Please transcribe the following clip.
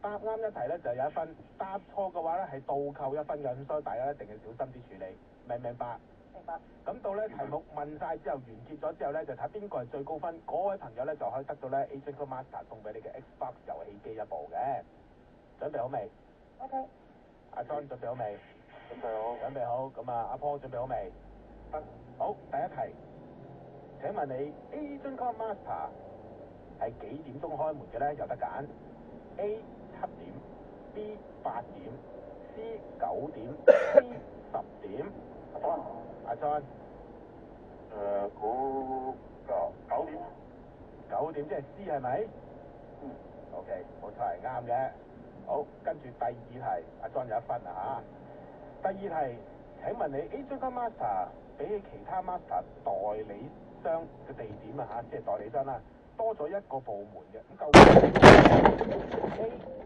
答啱一題咧就有1分，答錯嘅話咧係倒扣1分嘅，咁所以大家一定要小心啲處理，明唔明白？明白。咁到咧題目問晒之後完結咗之後咧，就睇邊個係最高分，嗰位朋友咧就可以得到咧 Agent Master 送俾你嘅 Xbox 遊戲機一部嘅。準備好未 OK。阿 John 準備好未？準備好。準備好。咁啊，阿 Paul 準備好未？得。好，第一題。請問你 Agent Master 係幾點鐘開門嘅咧？有得揀 A 7點 B 8點 C 9點 D 10點。阿 John。估9點。9點即係 C 係咪？嗯。OK，冇錯係啱嘅。好，跟住第二題，阿 John 有1分啊嚇。第二題，請問你 Agent Master 比起其他 Master 代理商嘅地點啊嚇，即係代理商啦，多咗1個部門嘅，咁究竟 A